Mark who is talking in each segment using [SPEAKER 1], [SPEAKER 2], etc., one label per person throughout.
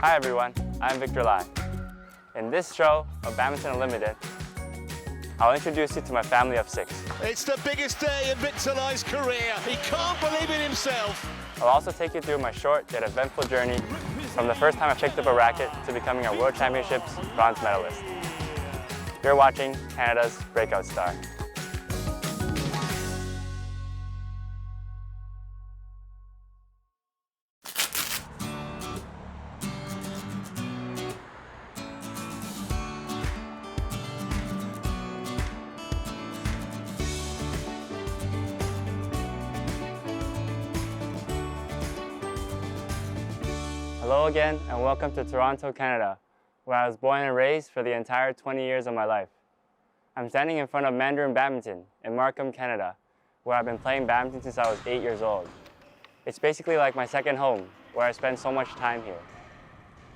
[SPEAKER 1] Hi everyone, I'm Victor Lai. In this show of Badminton Unlimited, I'll introduce you to my family of 6.
[SPEAKER 2] It's the biggest day in Victor Lai's career. He can't believe it himself.
[SPEAKER 1] I'll also take you through my short yet eventful journey from the first time I picked up a racket to becoming a World Championships bronze medalist. You're watching Canada's Breakout Star. Hello again and welcome to Toronto, Canada, where I was born and raised for the entire 20 years of my life. I'm standing in front of Mandarin Badminton in Markham, Canada, where I've been playing badminton since I was 8 years old. It's basically like my second home, where I spend so much time here.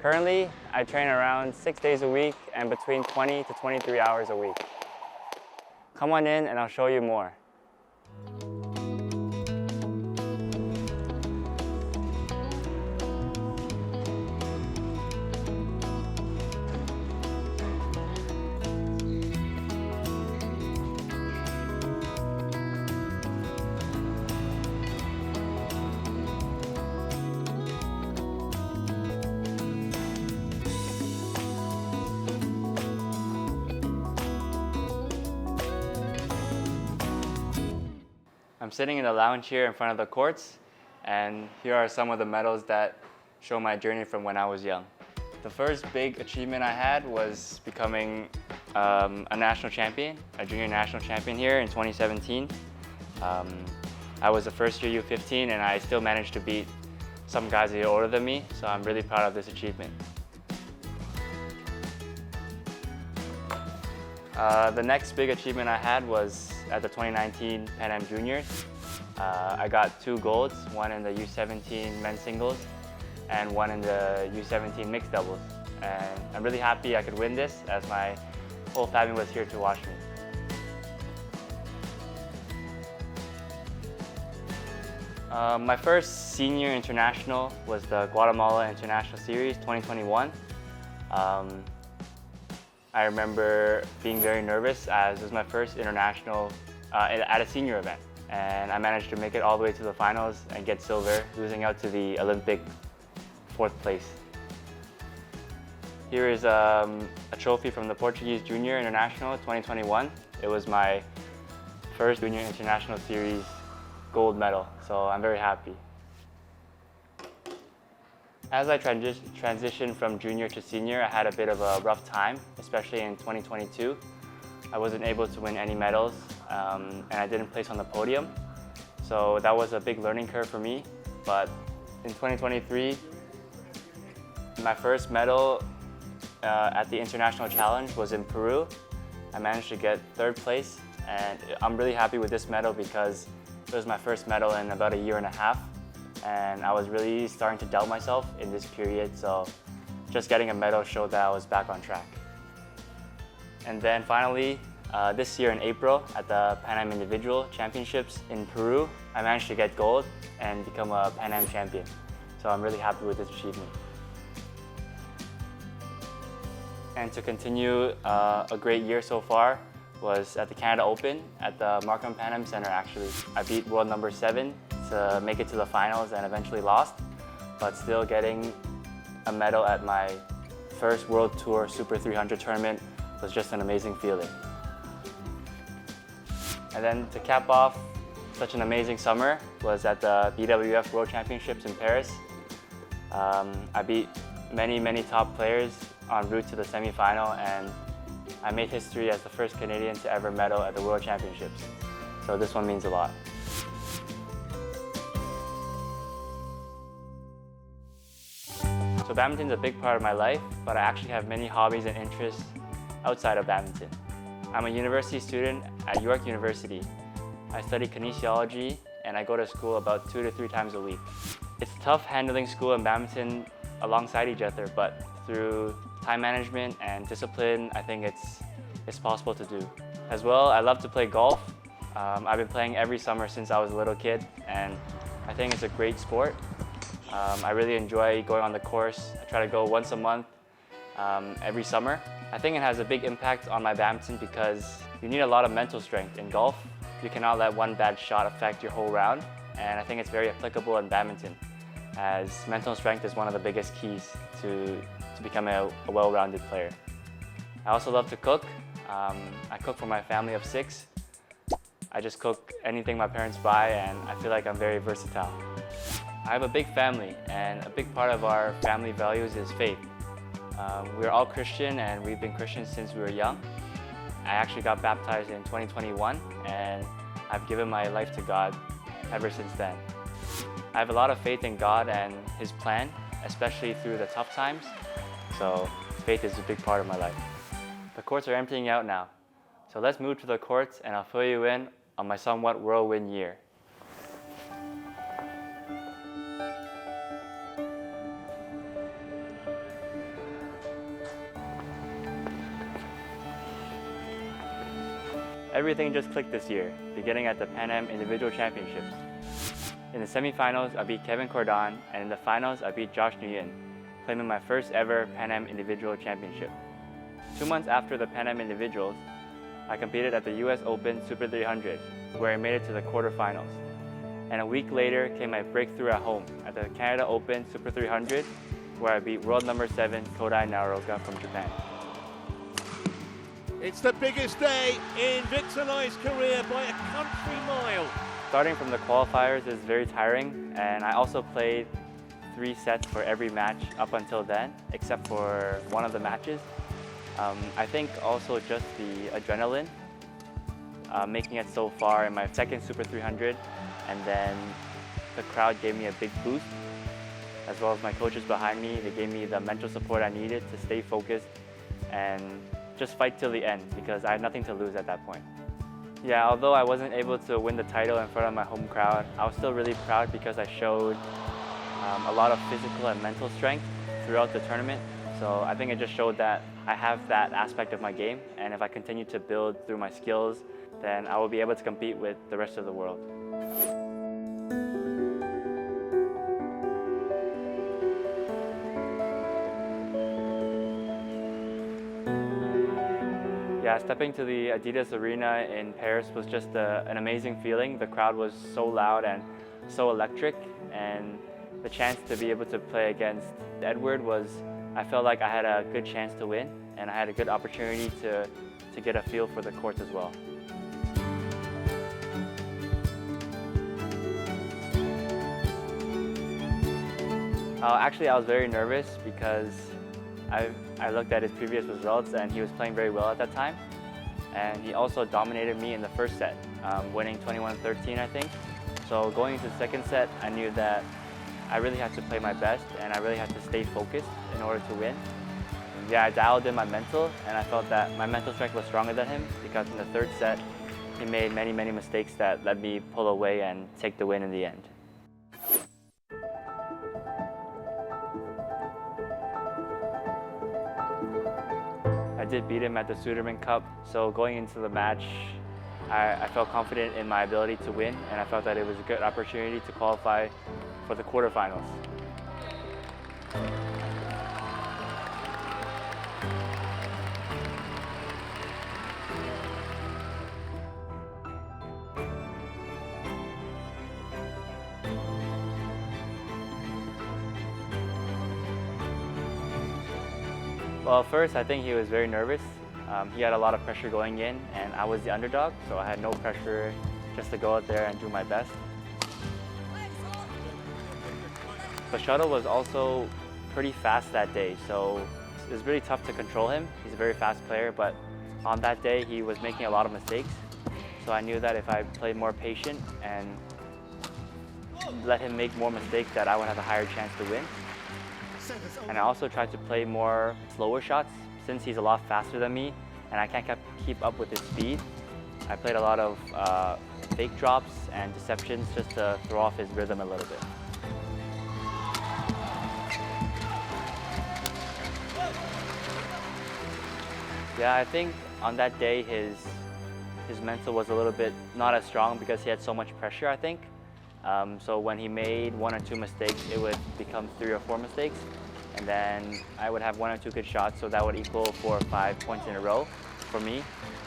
[SPEAKER 1] Currently, I train around 6 days a week and between 20 to 23 hours a week. Come on in and I'll show you more. I'm sitting in the lounge here in front of the courts, and here are some of the medals that show my journey from when I was young. The first big achievement I had was becoming a national champion, a junior national champion here in 2017. I was a first year U15 and I still managed to beat some guys a year older than me, so I'm really proud of this achievement. The next big achievement I had was at the 2019 Pan Am Juniors. I got 2 golds, one in the U17 men's singles and one in the U17 mixed doubles. And I'm really happy I could win this as my whole family was here to watch me. My first senior international was the Guatemala International Series 2021. I remember being very nervous as it was my first international at a senior event. And I managed to make it all the way to the finals and get silver, losing out to the Olympic 4th place. Here is a trophy from the Portuguese Junior International 2021. It was my first Junior International Series gold medal, so I'm very happy. As I transitioned from junior to senior, I had a bit of a rough time, especially in 2022. I wasn't able to win any medals, and I didn't place on the podium. So that was a big learning curve for me. But in 2023, my first medal at the International Challenge was in Peru. I managed to get 3rd place, and I'm really happy with this medal because it was my first medal in about a year and a half. And I was really starting to doubt myself in this period, so just getting a medal showed that I was back on track. And then finally, this year in April at the Pan Am Individual Championships in Peru, I managed to get gold and become a Pan Am champion. So I'm really happy with this achievement. And to continue a great year so far was at the Canada Open at the Markham Pan Am Center actually. I beat world number 7 to make it to the finals and eventually lost, but still getting a medal at my first World Tour Super 300 tournament was just an amazing feeling. And then to cap off such an amazing summer was at the BWF World Championships in Paris. I beat many top players en route to the semifinal, and I made history as the first Canadian to ever medal at the World Championships. So this one means a lot. So badminton is a big part of my life, but I actually have many hobbies and interests outside of badminton. I'm a university student at York University. I study kinesiology and I go to school about 2 to 3 times a week. It's tough handling school and badminton alongside each other, but through time management and discipline, I think it's possible to do. As well, I love to play golf. I've been playing every summer since I was a little kid, and I think it's a great sport. I really enjoy going on the course. I try to go once a month, every summer. I think it has a big impact on my badminton because you need a lot of mental strength in golf. You cannot let one bad shot affect your whole round, and I think it's very applicable in badminton, as mental strength is one of the biggest keys to become a well-rounded player. I also love to cook. I cook for my family of 6. I just cook anything my parents buy, and I feel like I'm very versatile. I have a big family, and a big part of our family values is faith. We're all Christian, and we've been Christians since we were young. I actually got baptized in 2021, and I've given my life to God ever since then. I have a lot of faith in God and His plan, especially through the tough times, so faith is a big part of my life. The courts are emptying out now, so let's move to the courts and I'll fill you in on my somewhat whirlwind year. Everything just clicked this year, beginning at the Pan Am Individual Championships. In the semifinals, I beat Kevin Cordon, and in the finals, I beat Josh Nguyen, claiming my first ever Pan Am Individual Championship. 2 months after the Pan Am Individuals, I competed at the US Open Super 300, where I made it to the quarterfinals. And a week later came my breakthrough at home at the Canada Open Super 300, where I beat world number 7 Kodai Naoka from Japan.
[SPEAKER 2] It's the biggest day in Victor Lai's career by a country mile.
[SPEAKER 1] Starting from the qualifiers is very tiring, and I also played 3 sets for every match up until then, except for one of the matches. I think also just the adrenaline, making it so far in my second Super 300, and then the crowd gave me a big boost, as well as my coaches behind me. They gave me the mental support I needed to stay focused and just fight till the end, because I had nothing to lose at that point. Yeah, although I wasn't able to win the title in front of my home crowd, I was still really proud because I showed a lot of physical and mental strength throughout the tournament. So I think it just showed that I have that aspect of my game, and if I continue to build through my skills, then I will be able to compete with the rest of the world. Yeah, stepping to the Adidas Arena in Paris was just an amazing feeling. The crowd was so loud and so electric, and the chance to be able to play against Edward I felt like I had a good chance to win, and I had a good opportunity to get a feel for the courts as well. Actually, I was very nervous because I looked at his previous results, and he was playing very well at that time. And he also dominated me in the first set, winning 21-13, I think. So going into the second set, I knew that I really had to play my best, and I really had to stay focused in order to win. And yeah, I dialed in my mental, and I felt that my mental strength was stronger than him, because in the third set, he made many, many mistakes that let me pull away and take the win in the end. I did beat him at the Sudirman Cup, so going into the match, I felt confident in my ability to win, and I felt that it was a good opportunity to qualify for the quarterfinals. Well, first, I think he was very nervous. He had a lot of pressure going in, and I was the underdog, so I had no pressure, just to go out there and do my best. The shuttle was also pretty fast that day, so it was really tough to control him. He's a very fast player, but on that day, he was making a lot of mistakes. So I knew that if I played more patient and let him make more mistakes, that I would have a higher chance to win. And I also tried to play more slower shots, since he's a lot faster than me and I can't keep up with his speed. I played a lot of fake drops and deceptions just to throw off his rhythm a little bit. Yeah, I think on that day his mental was a little bit not as strong because he had so much pressure, I think. So when he made 1 or 2 mistakes, it would become 3 or 4 mistakes. And then I would have 1 or 2 good shots, so that would equal 4 or 5 points in a row for me.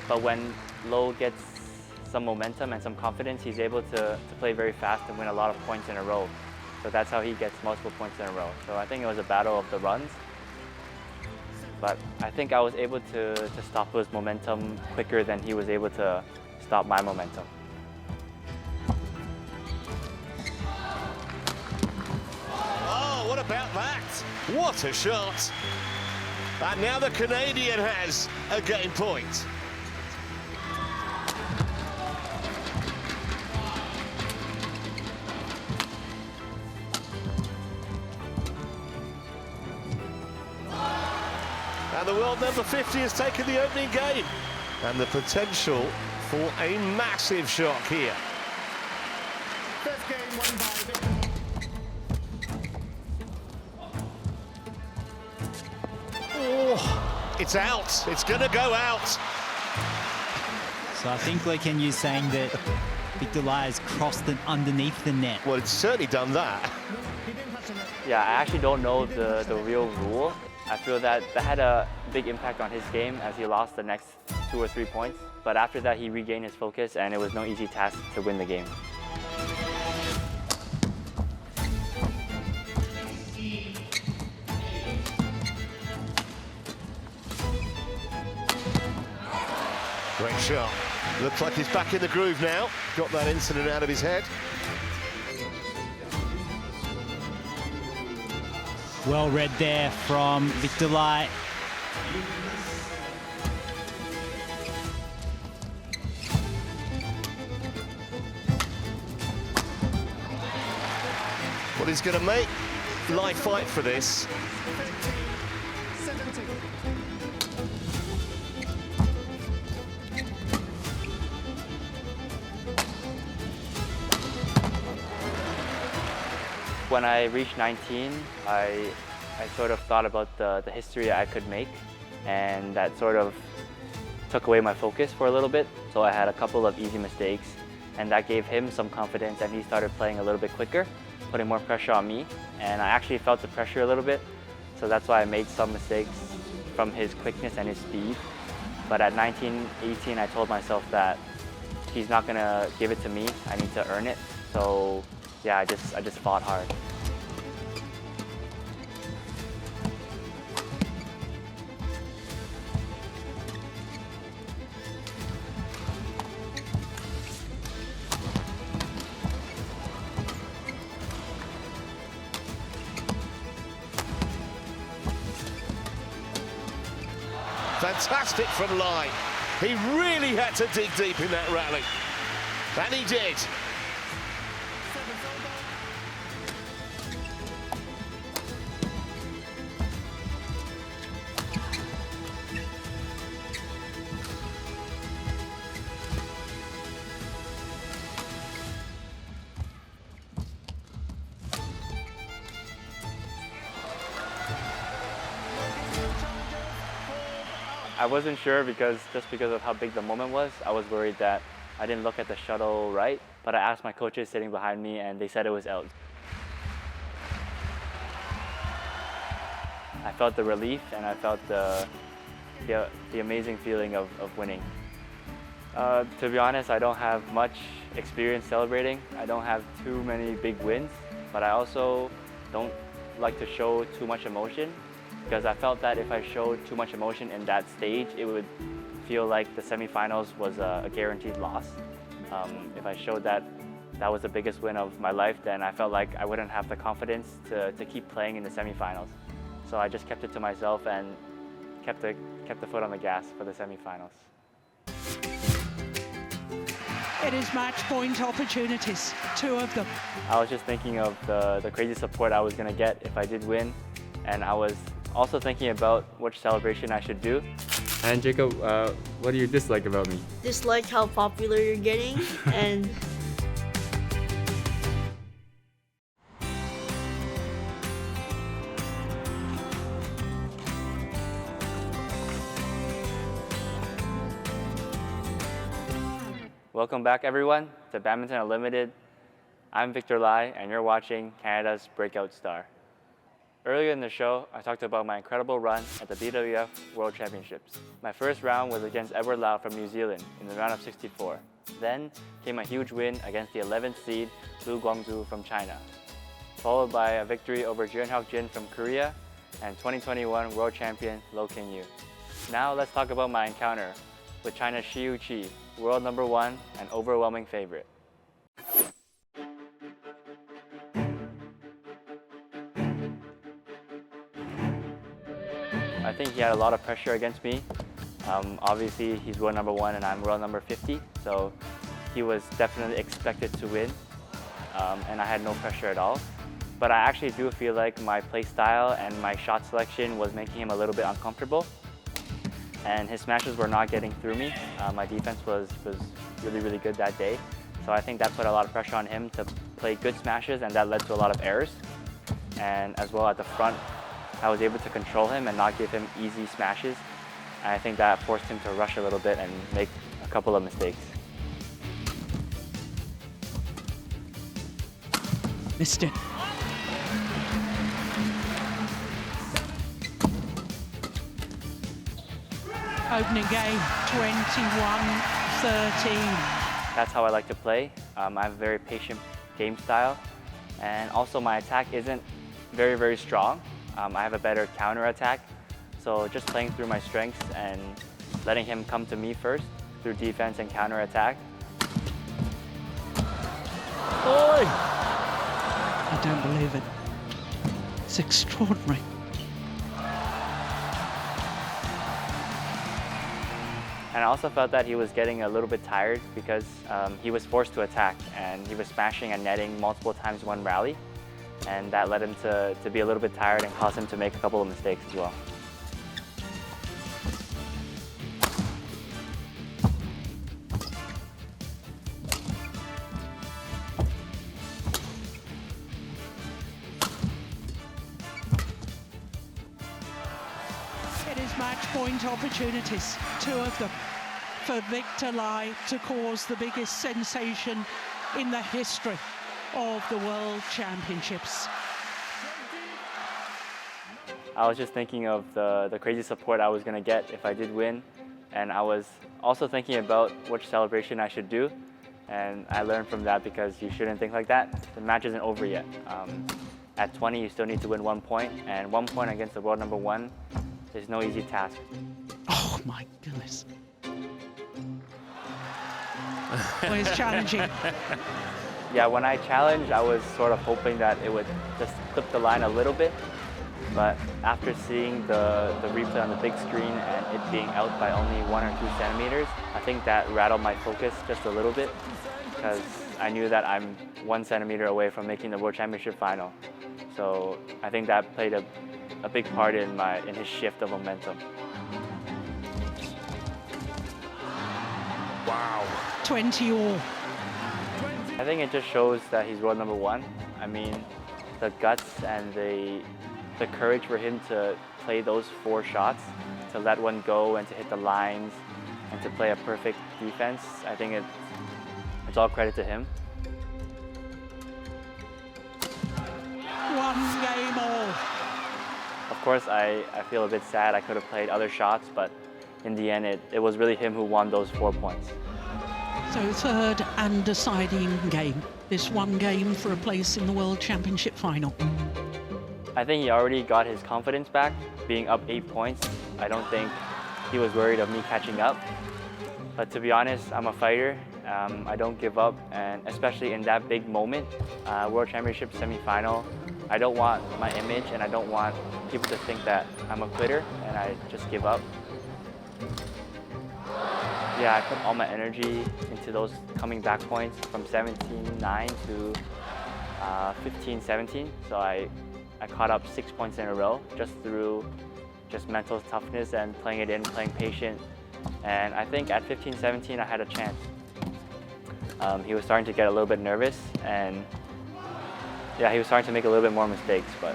[SPEAKER 1] But when Lo gets some momentum and some confidence, he's able to play very fast and win a lot of points in a row. So that's how he gets multiple points in a row. So I think it was a battle of the runs. But I think I was able to stop his momentum quicker than he was able to stop my momentum.
[SPEAKER 2] Oh, what about that? What a shot. And now the Canadian has a game point. And the world number 50 has taken the opening game. And the potential for a massive shock here.
[SPEAKER 3] First game won by Victor.
[SPEAKER 2] Oh, it's out. It's going to go out.
[SPEAKER 4] So I think, Ken, you're saying that Victor Lai has crossed it underneath the net.
[SPEAKER 2] Well, it's certainly done that.
[SPEAKER 1] Yeah, I actually don't know the real rule. I feel that had a big impact on his game as he lost the next 2 or 3 points. But after that, he regained his focus, and it was no easy task to win the game.
[SPEAKER 2] Great shot. Looks like he's back in the groove now. Got that incident out of his head.
[SPEAKER 4] Well read there from Victor Lai.
[SPEAKER 2] Well, he's going to make Lai fight for this.
[SPEAKER 3] 70.
[SPEAKER 1] When I reached 19, I sort of thought about the history I could make, and that sort of took away my focus for a little bit. So I had a couple of easy mistakes, and that gave him some confidence, and he started playing a little bit quicker, putting more pressure on me, and I actually felt the pressure a little bit. So that's why I made some mistakes from his quickness and his speed. But at 19, 18, I told myself that he's not gonna give it to me. I need to earn it. So yeah, I just fought hard.
[SPEAKER 2] Fantastic from Lai. He really had to dig deep in that rally. And he did.
[SPEAKER 1] I wasn't sure just because of how big the moment was. I was worried that I didn't look at the shuttle right, but I asked my coaches sitting behind me and they said it was out. I felt the relief and I felt the amazing feeling of winning. To be honest, I don't have much experience celebrating. I don't have too many big wins, but I also don't like to show too much emotion, because I felt that if I showed too much emotion in that stage, it would feel like the semifinals was a guaranteed loss. If I showed that was the biggest win of my life, then I felt like I wouldn't have the confidence to keep playing in the semifinals. So I just kept it to myself and kept the foot on the gas for the semifinals.
[SPEAKER 5] It is match point opportunities, 2 of them.
[SPEAKER 1] I was just thinking of the crazy support I was going to get if I did win, and I was also thinking about which celebration I should do.
[SPEAKER 6] And Jacob, what do you dislike about me?
[SPEAKER 7] Dislike how popular you're getting, and
[SPEAKER 1] Welcome back, everyone, to Badminton Unlimited. I'm Victor Lai, and you're watching Canada's Breakout Star. Earlier in the show, I talked about my incredible run at the BWF World Championships. My first round was against Edward Lau from New Zealand in the round of 64. Then came a huge win against the 11th seed Lu Guangzhou from China, followed by a victory over Jeonhyuk Jin from Korea and 2021 world champion Lo King-yu. Now let's talk about my encounter with China's Shiyu Qi, world number 1 and overwhelming favorite. I think he had a lot of pressure against me. Obviously, he's world number 1 and I'm world number 50, so he was definitely expected to win, and I had no pressure at all. But I actually do feel like my play style and my shot selection was making him a little bit uncomfortable, and his smashes were not getting through me. My defense was really, really good that day, so I think that put a lot of pressure on him to play good smashes, and that led to a lot of errors. And as well at the front, I was able to control him and not give him easy smashes. And I think that forced him to rush a little bit and make a couple of mistakes.
[SPEAKER 5] Missed it. Opening game, 21-13.
[SPEAKER 1] That's how I like to play. I have a very patient game style. And also my attack isn't very, very strong. I have a better counter attack. So just playing through my strengths and letting him come to me first through defense and counter attack.
[SPEAKER 2] Oi!
[SPEAKER 5] I don't believe it. It's extraordinary.
[SPEAKER 1] And I also felt that he was getting a little bit tired because he was forced to attack and he was smashing and netting multiple times one rally. And that led him to be a little bit tired and caused him to make a couple of mistakes as well.
[SPEAKER 5] It is match point opportunities, 2 of them, for Victor Lai to cause the biggest sensation in the history of the World Championships.
[SPEAKER 1] I was just thinking of the crazy support I was going to get if I did win, and I was also thinking about which celebration I should do, and I learned from that because you shouldn't think like that. The match isn't over yet. At 20, you still need to win 1 point, and 1 point against the world number 1 is no easy task.
[SPEAKER 5] Oh my goodness. Well, it's challenging.
[SPEAKER 1] Yeah, when I challenged, I was sort of hoping that it would just clip the line a little bit. But after seeing the replay on the big screen and it being out by only 1 or 2 centimeters, I think that rattled my focus just a little bit because I knew that I'm 1 centimeter away from making the World Championship final. So I think that played a big part in his shift of momentum.
[SPEAKER 2] Wow.
[SPEAKER 5] 20 all.
[SPEAKER 1] I think it just shows that he's world number 1. I mean, the guts and the courage for him to play those 4 shots, to let one go and to hit the lines and to play a perfect defense, I think it's all credit to him.
[SPEAKER 5] 1 game all.
[SPEAKER 1] Of course, I feel a bit sad. I could have played other shots, but in the end, it was really him who won those 4 points.
[SPEAKER 5] So 3rd and deciding game. This 1 game for a place in the World Championship final.
[SPEAKER 1] I think he already got his confidence back, being up 8 points. I don't think he was worried of me catching up. But to be honest, I'm a fighter. I don't give up, and especially in that big moment, World Championship semifinal, I don't want my image and I don't want people to think that I'm a quitter and I just give up. Yeah, I put all my energy into those coming back points from 17-9 to 15-17. So I caught up 6 points in a row just through mental toughness and playing it in, playing patient. And I think at 15-17 I had a chance. He was starting to get a little bit nervous, and yeah, he was starting to make a little bit more mistakes, but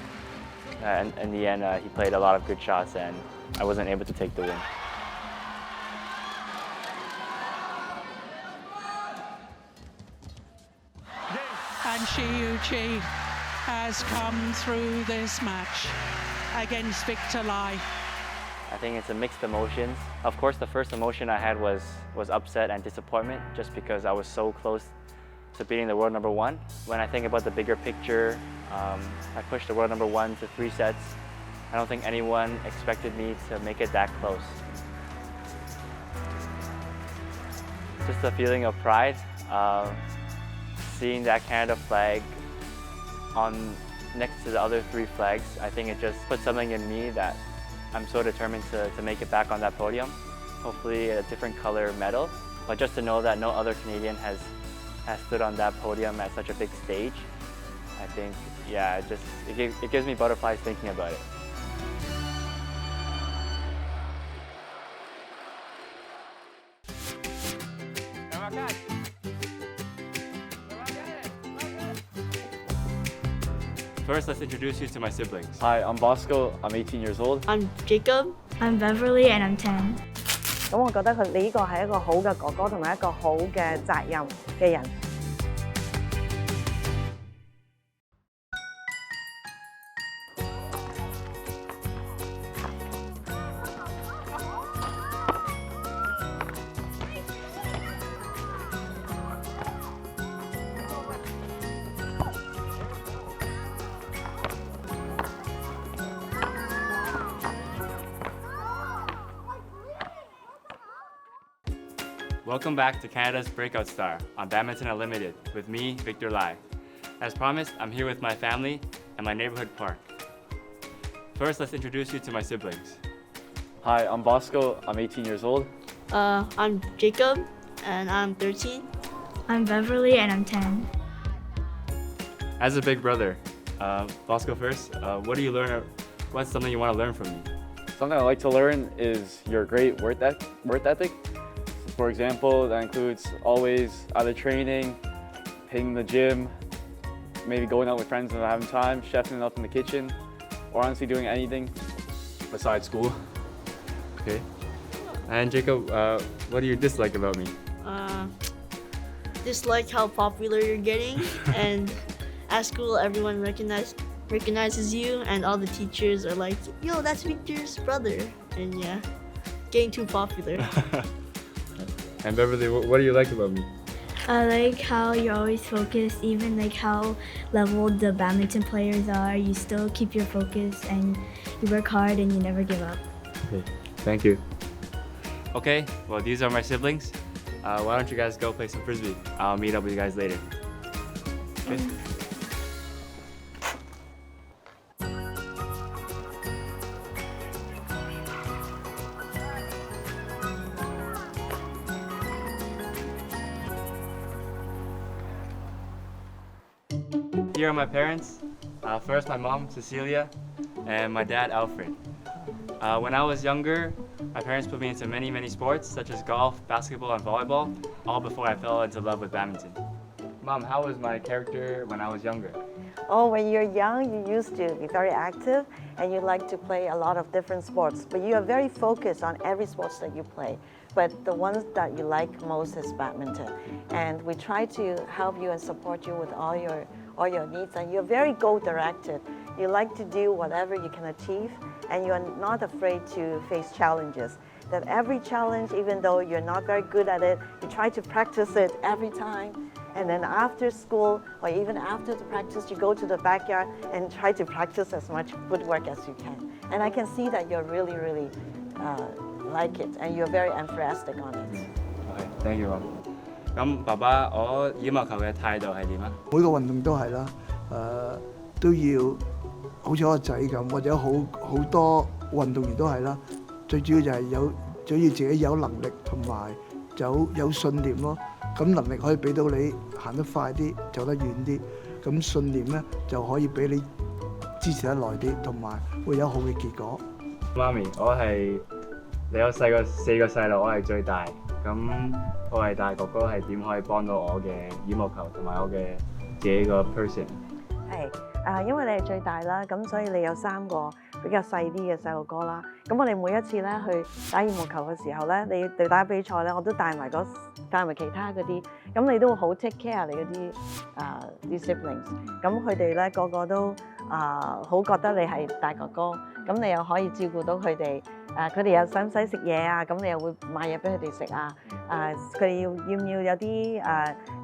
[SPEAKER 1] in the end he played a lot of good shots and I wasn't able to take the win.
[SPEAKER 5] and Shiuchi has come through this match against Victor Lai.
[SPEAKER 1] I think it's a mixed emotions. Of course, the first emotion I had was upset and disappointment, just because I was so close to beating the world number one. When I think about the bigger picture, I pushed the world number one to 3 sets. I don't think anyone expected me to make it that close. Just a feeling of pride, seeing that Canada flag next to the other 3 flags. I think it just put something in me that I'm so determined to make it back on that podium. Hopefully a different color medal, but just to know that no other Canadian has stood on that podium at such a big stage. I think, yeah, it gives me butterflies thinking about it. First, let's introduce you to my siblings.
[SPEAKER 8] Hi, I'm Bosco. I'm 18 years old.
[SPEAKER 7] I'm Jacob.
[SPEAKER 9] I'm Beverly and I'm 10.
[SPEAKER 10] 咁我覺得佢呢個係一個好嘅哥哥同埋一個好嘅責任嘅人。
[SPEAKER 1] Welcome back to Canada's Breakout Star on Badminton Unlimited with me, Victor Lai. As promised, I'm here with my family and my neighborhood park. First, let's introduce you to my siblings.
[SPEAKER 8] Hi, I'm Bosco. I'm 18 years old.
[SPEAKER 7] I'm Jacob, and I'm 13.
[SPEAKER 9] I'm Beverly and I'm 10.
[SPEAKER 1] As a big brother, Bosco first, what do you learn? What's something you want to learn from me?
[SPEAKER 8] Something I like to learn is your great work ethic. For example, that includes always either training, hitting the gym, maybe going out with friends and having time, chefing up in the kitchen, or honestly doing anything besides school.
[SPEAKER 6] Okay. And Jacob, what do you dislike about me?
[SPEAKER 7] Dislike how popular you're getting, and at school everyone recognizes you, and all the teachers are like, "Yo, that's Victor's brother," and yeah, getting too popular.
[SPEAKER 6] And Beverly, what do you like about me?
[SPEAKER 9] I like how you're always focused, even like how leveled the badminton players are. You still keep your focus and you work hard and you never give up.
[SPEAKER 6] Okay, thank you.
[SPEAKER 1] Okay, well, these are my siblings. Why don't you guys go play some Frisbee? I'll meet up with you guys later. Okay. Here are my parents. First, my mom, Cecilia, and my dad, Alfred. When I was younger, my parents put me into many sports, such as golf, basketball, and volleyball, all before I fell into love with badminton. Mom, how was my character when I was younger?
[SPEAKER 10] Oh, when you're young, you used to be very active and you like to play a lot of different sports, but you are very focused on every sports that you play. But the ones that you like most is badminton. And we try to help you and support you with all your needs, and you're very goal-directed. You like to do whatever you can achieve, and you're not afraid to face challenges. That every challenge, even though you're not very good at it, you try to practice it every time. And then after school, or even after the practice, you go to the backyard and try to practice as much footwork as you can. And I can see that you're really like it, and you're very enthusiastic on it.
[SPEAKER 1] Okay, thank you, Mom. 咁爸爸，我羽毛球嘅態度係點啊？
[SPEAKER 11] 每個運動都係啦，都要好似我個仔咁，或者好多運動員都係啦。最主要就係最要自己有能力同埋有信念咯。咁能力可以俾到你行得快啲，走得遠啲。咁信念咧就可以俾你支持得耐啲，同埋會有好嘅結果。
[SPEAKER 1] 媽咪，你有4個細路，我係最大。咁我係大哥哥，係點可以幫到我嘅羽毛球同埋我嘅自己個 person？
[SPEAKER 10] 係因為你係最大啦，咁所以你有3個比較細啲嘅細路哥啦。咁我哋每一次咧去打羽毛球嘅時候咧，你對打比賽咧，我都帶埋其他嗰啲，咁你都會好 take care 你嗰啲啲 siblings。咁佢哋咧個個都好覺得你係大哥哥，咁你又可以照顧到佢哋。佢哋又使唔使食嘢啊？咁你又會買嘢俾佢哋食啊？佢哋要唔要有啲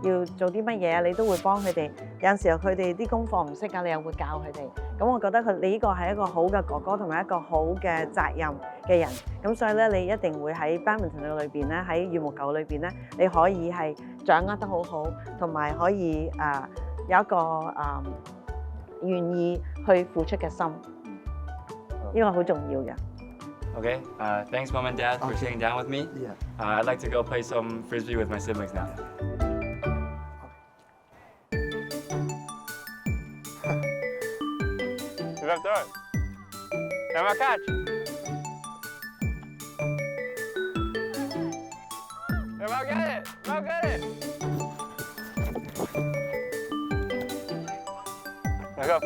[SPEAKER 10] 要做啲乜嘢啊？你都會幫佢哋。有陣時候佢哋啲功課唔識啊，你又會教佢哋。咁我覺得你呢個係一個好嘅哥哥同埋一個好嘅責任嘅人。咁所以咧，你一定會喺 Badminton 裏邊咧，喺羽毛球裏邊咧，你可以係掌握得好好，同埋可以有一個願意去付出嘅心。呢個好重要嘅。
[SPEAKER 6] Okay, thanks mom and dad for sitting down with me.
[SPEAKER 11] Yeah.
[SPEAKER 6] I'd like to go play some frisbee with my siblings now.
[SPEAKER 1] Victor, Emma catch. Emma get it. Emma get it. Let's go.